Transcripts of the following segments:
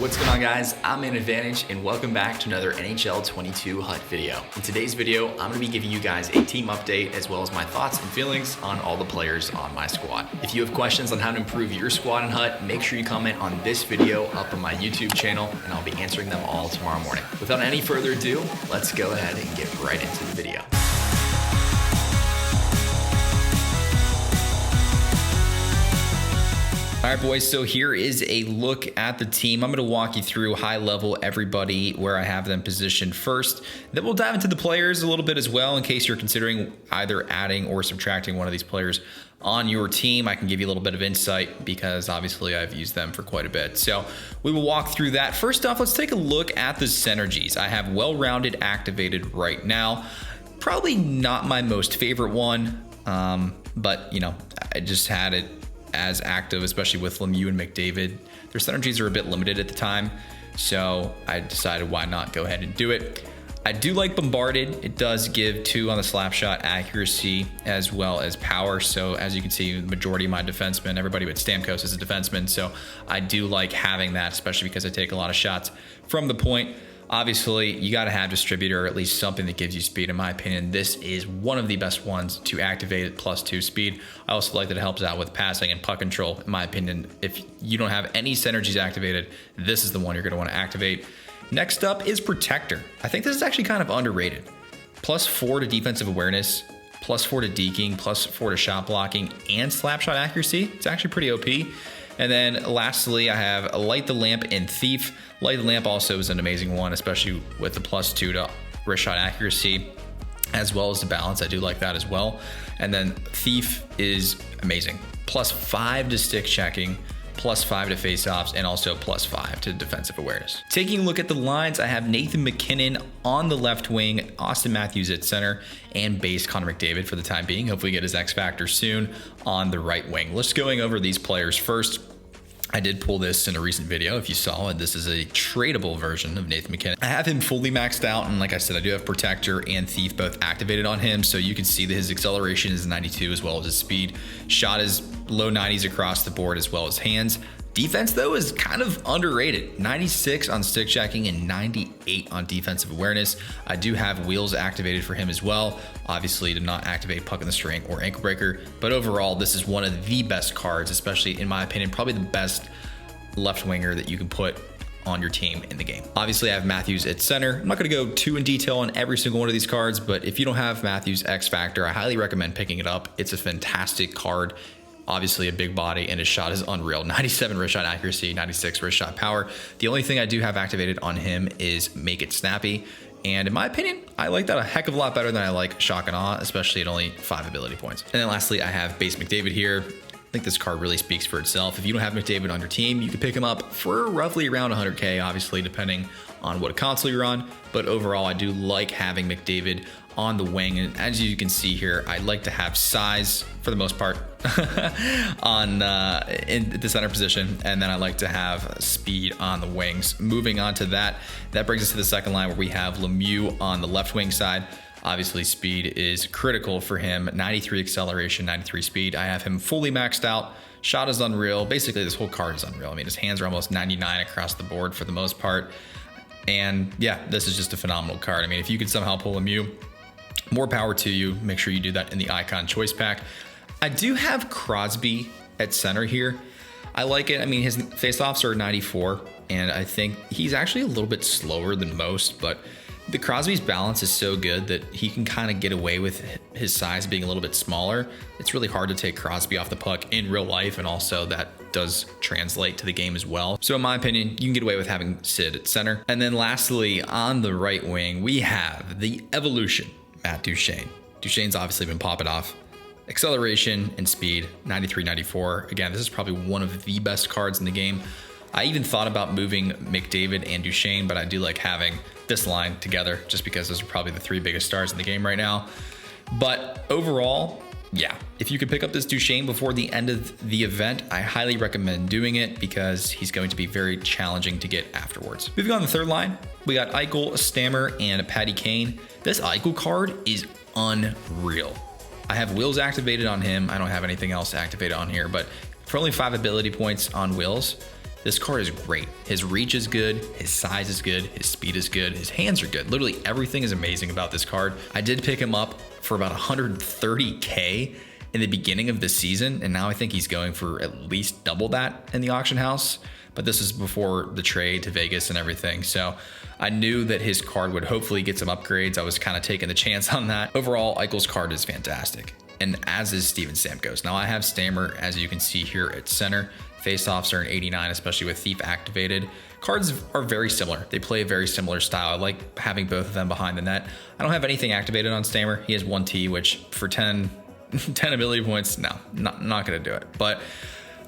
What's going on, guys? I'm in Advantage and welcome back to another NHL 22 HUT video. In today's video, I'm going to be giving you guys a team update as well as my thoughts and feelings on all the players on my squad. If you have questions on how to improve your squad in HUT, make sure you comment on this video up on my YouTube channel and I'll be answering them all tomorrow morning. Without any further ado, let's go ahead and get right into the video. All right, boys, so here is a look at the team. I'm going to walk you through high level everybody where I have them positioned first. Then we'll dive into the players a little bit as well in case you're considering either adding or subtracting one of these players on your team. I can give you a little bit of insight because obviously I've used them for quite a bit. So we will walk through that. First off, let's take a look at the synergies. I have well-rounded activated right now. Probably not my most favorite one, but you know, I just had it as active, especially with Lemieux and McDavid. Their synergies are a bit limited at the time, so I decided why not go ahead and do it. I do like Bombarded. It does give 2 on the slap shot accuracy as well as power. So as you can see, the majority of my defensemen, everybody but Stamkos is a defenseman. So I do like having that, especially because I take a lot of shots from the point. Obviously, you got to have distributor, or at least something that gives you speed. In my opinion, this is one of the best ones to activate at +2 speed. I also like that it helps out with passing and puck control. In my opinion, if you don't have any synergies activated, this is the one you're going to want to activate. Next up is Protector. I think this is actually kind of underrated. +4 to defensive awareness, +4 to deking, +4 to shot blocking, and slap shot accuracy. It's actually pretty OP. And then lastly, I have Light the Lamp and Thief. Light the Lamp also is an amazing one, especially with the +2 to wrist shot accuracy, as well as the balance. I do like that as well. And then Thief is amazing. +5 to stick checking, +5 to face-offs, and also +5 to defensive awareness. Taking a look at the lines, I have Nathan MacKinnon on the left wing, Austin Matthews at center, and base Connor McDavid for the time being. Hopefully get his X Factor soon on the right wing. Let's going over these players first. I did pull this in a recent video, if you saw it. This is a tradable version of Nathan MacKinnon. I have him fully maxed out, and like I said, I do have Protector and Thief both activated on him, so you can see that his acceleration is 92 as well as his speed. Shot is low 90s across the board as well as hands. Defense, though, is kind of underrated. 96 on stick checking and 98 on defensive awareness. I do have wheels activated for him as well. Obviously, did not activate puck in the string or ankle breaker, but overall, this is one of the best cards, especially in my opinion, probably the best left winger that you can put on your team in the game. Obviously, I have Matthews at center. I'm not going to go too in detail on every single one of these cards, but if you don't have Matthews X Factor, I highly recommend picking it up. It's a fantastic card. Obviously a big body, and his shot is unreal. 97 wrist shot accuracy, 96 wrist shot power. The only thing I do have activated on him is Make It Snappy. And in my opinion, I like that a heck of a lot better than I like Shock and Awe, especially at only 5 ability points. And then lastly, I have base McDavid here. I think this card really speaks for itself. If you don't have McDavid on your team, you can pick him up for roughly around 100K, obviously, depending on what console you're on. But overall, I do like having McDavid on the wing. And as you can see here, I like to have size for the most part on in the center position. And then I like to have speed on the wings. Moving on to that brings us to the second line where we have Lemieux on the left wing side. Obviously, speed is critical for him. 93 acceleration, 93 speed. I have him fully maxed out. Shot is unreal. Basically, this whole card is unreal. I mean, his hands are almost 99 across the board for the most part. And yeah, this is just a phenomenal card. I mean, if you could somehow pull Lemieux, more power to you. Make sure you do that in the Icon Choice Pack. I do have Crosby at center here. I like it. I mean, his face-offs are 94, and I think he's actually a little bit slower than most, but the Crosby's balance is so good that he can kind of get away with his size being a little bit smaller. It's really hard to take Crosby off the puck in real life, and also that does translate to the game as well. So in my opinion, you can get away with having Sid at center. And then lastly, on the right wing, we have the Evolution, Matt Duchene. Duchene's obviously been popping off. Acceleration and speed, 93, 94. Again, this is probably one of the best cards in the game. I even thought about moving McDavid and Duchene, but I do like having this line together just because those are probably the 3 biggest stars in the game right now. But overall, yeah, if you could pick up this Duchene before the end of the event, I highly recommend doing it because he's going to be very challenging to get afterwards. Moving on to the third line, we got Eichel, Stammer, and Patty Kane. This Eichel card is unreal. I have Wills activated on him. I don't have anything else activated on here, but for only 5 ability points on Wills, This card is great. His reach is good, his size is good, his speed is good, his hands are good. Literally everything is amazing about this card. I did pick him up for about 130K in the beginning of the season, and now I think he's going for at least double that in the auction house. But this is before the trade to Vegas and everything. So I knew that his card would hopefully get some upgrades. I was kind of taking the chance on that. Overall, Eichel's card is fantastic, and as is Steven Stamkos. Now I have Stammer, as you can see here at center. Faceoffs are an 89, especially with Thief activated. Cards are very similar. They play a very similar style. I like having both of them behind the net. I don't have anything activated on Stammer. He has 1T, which for 10 ability points, no, not gonna do it. But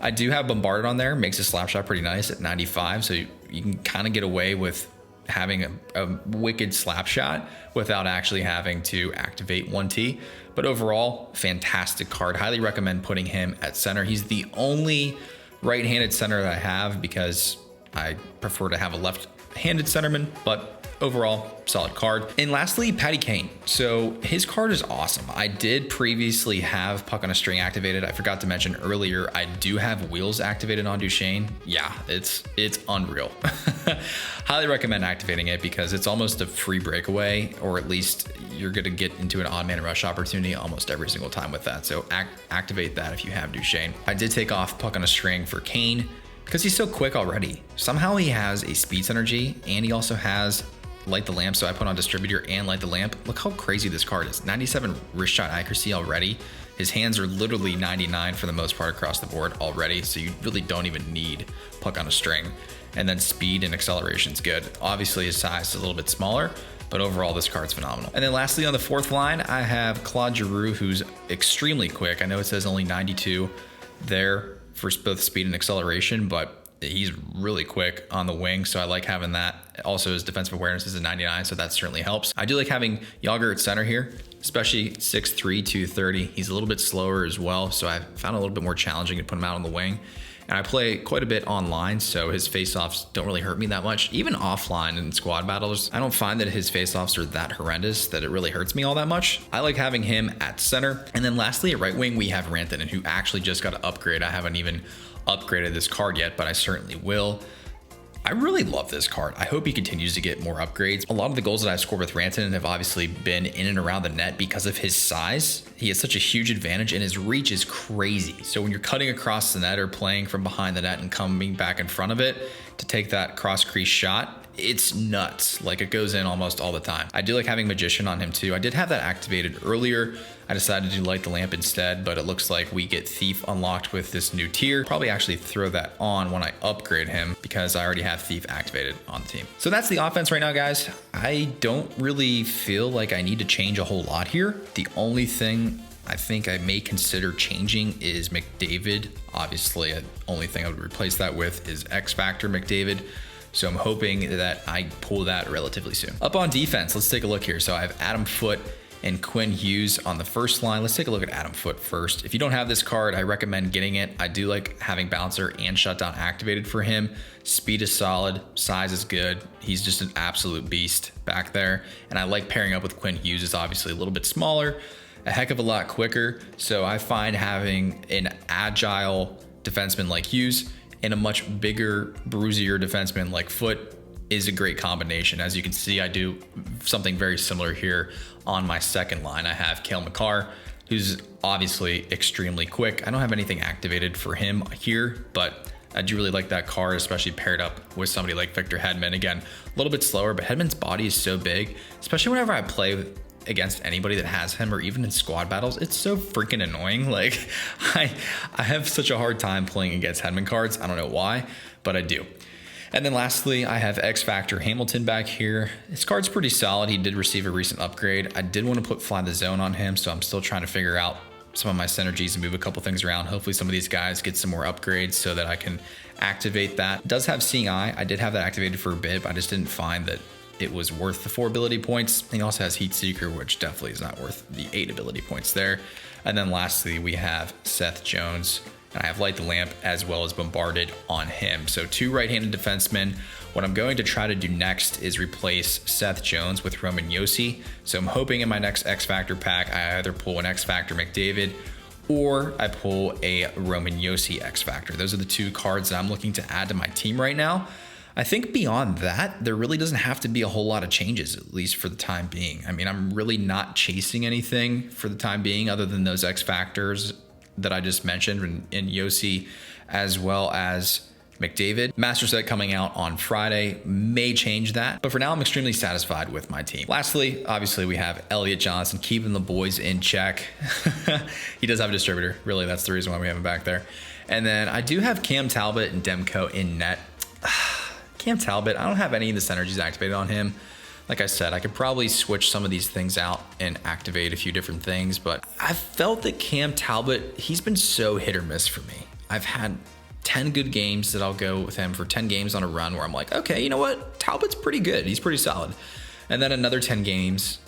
I do have Bombarded on there. Makes a slap shot pretty nice at 95. So you can kind of get away with having a wicked slap shot without actually having to activate 1T. But overall, fantastic card. Highly recommend putting him at center. He's the only right-handed center that I have because I prefer to have a left-handed centerman, but overall, solid card. And lastly, Patty Kane. So his card is awesome. I did previously have Puck on a String activated. I forgot to mention earlier, I do have Wheels activated on Duchesne. Yeah, it's unreal. Highly recommend activating it because it's almost a free breakaway, or at least you're gonna get into an odd man rush opportunity almost every single time with that. So activate that if you have Duchesne. I did take off Puck on a String for Kane because he's so quick already. Somehow he has a speed synergy and he also has Light the Lamp, so I put on Distributor and Light the Lamp. Look how crazy this card is. 97 wrist shot accuracy already. His hands are literally 99 for the most part across the board already, so you really don't even need Puck on a String. And then speed and acceleration is good. Obviously his size is a little bit smaller, but overall this card's phenomenal. And then lastly on the fourth line, I have Claude Giroux, who's extremely quick. I know it says only 92 there for both speed and acceleration, but he's really quick on the wing, so I like having that. Also, his defensive awareness is a 99, so that certainly helps. I do like having Yager at center here, especially 6'3", 230. He's a little bit slower as well, so I found it a little bit more challenging to put him out on the wing. And I play quite a bit online, so his faceoffs don't really hurt me that much. Even offline in squad battles, I don't find that his faceoffs are that horrendous that it really hurts me all that much. I like having him at center. And then lastly, at right wing, we have Rantanen, who actually just got an upgrade. I haven't even upgraded this card yet, but I certainly will. I really love this card. I hope he continues to get more upgrades. A lot of the goals that I've scored with Rantanen have obviously been in and around the net because of his size. He has such a huge advantage and his reach is crazy. So when you're cutting across the net or playing from behind the net and coming back in front of it to take that cross crease shot, it's nuts. Like, it goes in almost all the time. I do like having Magician on him too. I did have that activated earlier. I decided to light the lamp instead, but it looks like we get Thief unlocked with this new tier. Probably actually throw that on when I upgrade him because I already have Thief activated on the team. So that's the offense right now, guys. I don't really feel like I need to change a whole lot here. The only thing I think I may consider changing is McDavid. Obviously, the only thing I would replace that with is X Factor McDavid. So I'm hoping that I pull that relatively soon. Up on defense, let's take a look here. So I have Adam Foote and Quinn Hughes on the first line. Let's take a look at Adam Foote first. If you don't have this card, I recommend getting it. I do like having Bouncer and Shutdown activated for him. Speed is solid, size is good. He's just an absolute beast back there. And I like pairing up with Quinn Hughes. Is obviously a little bit smaller, a heck of a lot quicker. So I find having an agile defenseman like Hughes and a much bigger, bruisier defenseman like Foote is a great combination. As you can see, I do something very similar here on my second line. I have Cale Makar, who's obviously extremely quick. I don't have anything activated for him here, but I do really like that card, especially paired up with somebody like Victor Hedman. Again, a little bit slower, but Hedman's body is so big, especially whenever I play against anybody that has him or even in squad battles. It's so freaking annoying. Like, I have such a hard time playing against Hedman cards. I don't know why, but I do. And then lastly, I have X Factor Hamilton back here. His card's pretty solid. He did receive a recent upgrade. I did want to put Fly the Zone on him, so I'm still trying to figure out some of my synergies and move a couple things around. Hopefully some of these guys get some more upgrades so that I can activate that. It does have Seeing Eye. I did have that activated for a bit, but I just didn't find that it was worth the 4 ability points. He also has Heat Seeker, which definitely is not worth the 8 ability points there. And then lastly, we have Seth Jones. And I have Light the Lamp as well as Bombarded on him. So 2 right-handed defensemen. What I'm going to try to do next is replace Seth Jones with Roman Josi. So I'm hoping in my next X Factor pack, I either pull an X Factor McDavid or I pull a Roman Yossi X Factor. Those are the 2 cards that I'm looking to add to my team right now. I think beyond that, there really doesn't have to be a whole lot of changes, at least for the time being. I mean, I'm really not chasing anything for the time being other than those X Factors that I just mentioned in Yossi, as well as McDavid. Master set coming out on Friday may change that, but for now I'm extremely satisfied with my team. Lastly, obviously we have Elliot Johnson keeping the boys in check. He does have a distributor. Really, that's the reason why we have him back there. And then I do have Cam Talbot and Demko in net. Cam Talbot, I don't have any of the synergies activated on him. Like I said, I could probably switch some of these things out and activate a few different things, but I've felt that Cam Talbot, he's been so hit or miss for me. I've had 10 good games that I'll go with him for 10 games on a run where I'm like, okay, you know what? Talbot's pretty good. He's pretty solid. And then another 10 games,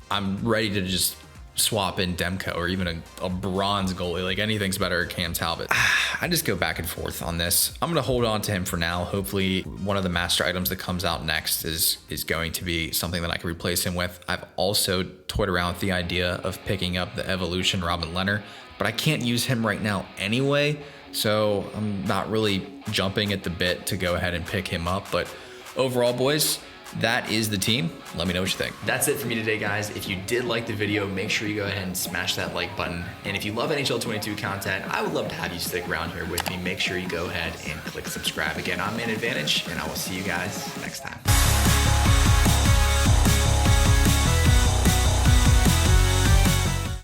I'm ready to just swap in Demko or even a bronze goalie. Like anything's better at Cam Talbot. I just go back and forth on this. I'm going to hold on to him for now. Hopefully one of the master items that comes out next is going to be something that I can replace him with. I've also toyed around with the idea of picking up the Evolution Robin Leonard, but I can't use him right now anyway. So I'm not really jumping at the bit to go ahead and pick him up. But overall, boys, that is the team. Let me know what you think. That's it for me today, guys. If you did like the video, make sure you go ahead and smash that like button. And if you love NHL 22 content, I would love to have you stick around here with me. Make sure you go ahead and click subscribe. Again, I'm Man Advantage, and I will see you guys next time.